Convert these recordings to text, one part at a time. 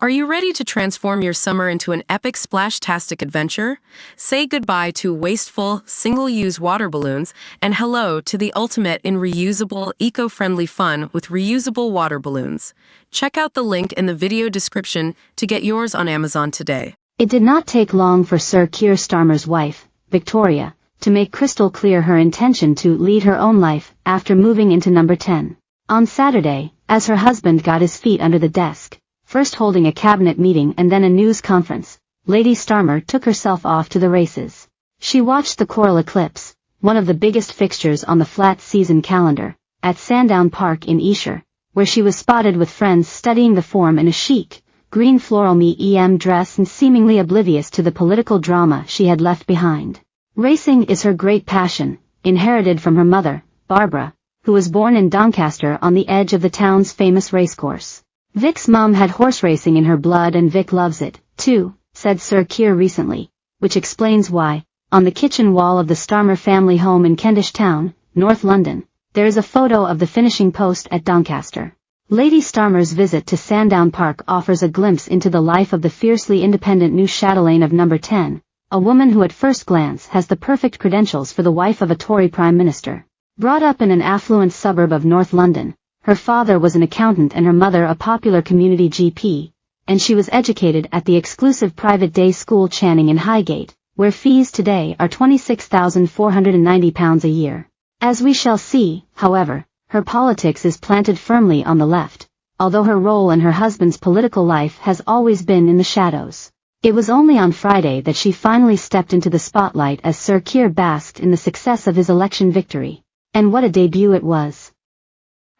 Are you ready to transform your summer into an epic splash-tastic adventure? Say goodbye to wasteful, single-use water balloons and hello to the ultimate in reusable, eco-friendly fun with reusable water balloons. Check out the link in the video description to get yours on Amazon today. It did not take long for Sir Keir Starmer's wife, Victoria, to make crystal clear her intention to lead her own life after moving into number 10. On Saturday, as her husband got his feet under the desk, first holding a cabinet meeting and then a news conference, Lady Starmer took herself off to the races. She watched the coral eclipse, one of the biggest fixtures on the flat season calendar, at Sandown Park in Esher, where she was spotted with friends studying the form in a chic, green floral me-em dress and seemingly oblivious to the political drama she had left behind. Racing is her great passion, inherited from her mother, Barbara, who was born in Doncaster on the edge of the town's famous racecourse. Vic's mum had horse racing in her blood and Vic loves it, too, said Sir Keir recently, which explains why, on the kitchen wall of the Starmer family home in Kentish Town, North London, there is a photo of the finishing post at Doncaster. Lady Starmer's visit to Sandown Park offers a glimpse into the life of the fiercely independent new chatelaine of number 10, a woman who at first glance has the perfect credentials for the wife of a Tory Prime Minister. Brought up in an affluent suburb of North London, her father was an accountant and her mother a popular community GP, and she was educated at the exclusive private day school Channing in Highgate, where fees today are £26,490 a year. As we shall see, however, her politics is planted firmly on the left, although her role in her husband's political life has always been in the shadows. It was only on Friday that she finally stepped into the spotlight as Sir Keir basked in the success of his election victory. And what a debut it was.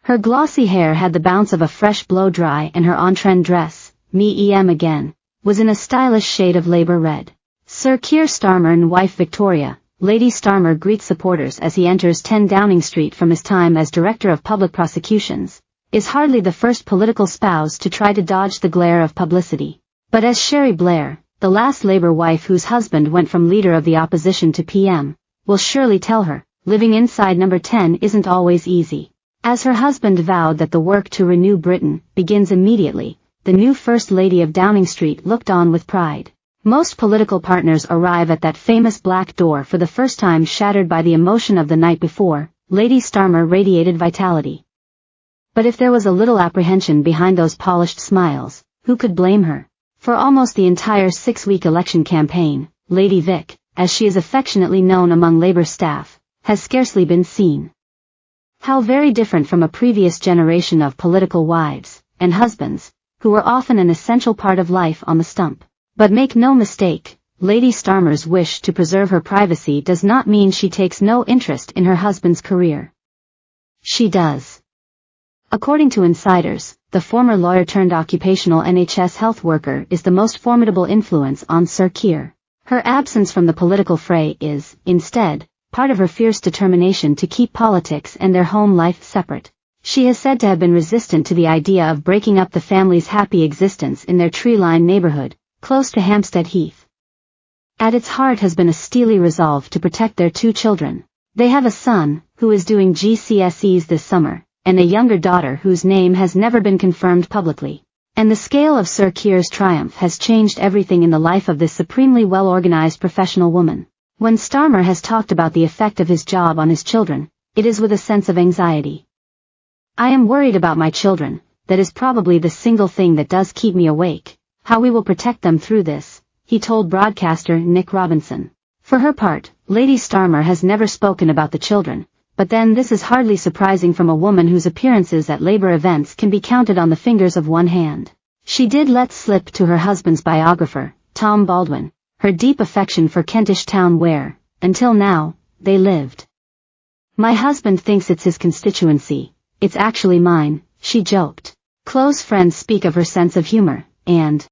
Her glossy hair had the bounce of a fresh blow-dry and her on-trend dress, me-em again, was in a stylish shade of Labour red. Sir Keir Starmer and wife Victoria, Lady Starmer greets supporters as he enters 10 Downing Street from his time as Director of Public Prosecutions, is hardly the first political spouse to try to dodge the glare of publicity. But as Sherry Blair, the last Labour wife whose husband went from Leader of the Opposition to PM, will surely tell her, living inside number 10 isn't always easy. As her husband vowed that the work to renew Britain begins immediately, the new First Lady of Downing Street looked on with pride. Most political partners arrive at that famous black door for the first time shattered by the emotion of the night before. Lady Starmer radiated vitality. But if there was a little apprehension behind those polished smiles, who could blame her? For almost the entire 6-week election campaign, Lady Vic, as she is affectionately known among Labour staff, has scarcely been seen. How very different from a previous generation of political wives and husbands, who were often an essential part of life on the stump. But make no mistake, Lady Starmer's wish to preserve her privacy does not mean she takes no interest in her husband's career. She does. According to insiders, the former lawyer-turned-occupational NHS health worker is the most formidable influence on Sir Keir. Her absence from the political fray is, instead, part of her fierce determination to keep politics and their home life separate. She is said to have been resistant to the idea of breaking up the family's happy existence in their tree-lined neighborhood, close to Hampstead Heath. At its heart has been a steely resolve to protect their 2 children. They have a son, who is doing GCSEs this summer, and a younger daughter whose name has never been confirmed publicly. And the scale of Sir Keir's triumph has changed everything in the life of this supremely well-organized professional woman. When Starmer has talked about the effect of his job on his children, it is with a sense of anxiety. I am worried about my children, that is probably the single thing that does keep me awake. How we will protect them through this, he told broadcaster Nick Robinson. For her part, Lady Starmer has never spoken about the children, but then this is hardly surprising from a woman whose appearances at Labour events can be counted on the fingers of one hand. She did let slip to her husband's biographer, Tom Baldwin, her deep affection for Kentish Town where, until now, they lived. My husband thinks it's his constituency, it's actually mine, she joked. Close friends speak of her sense of humor, and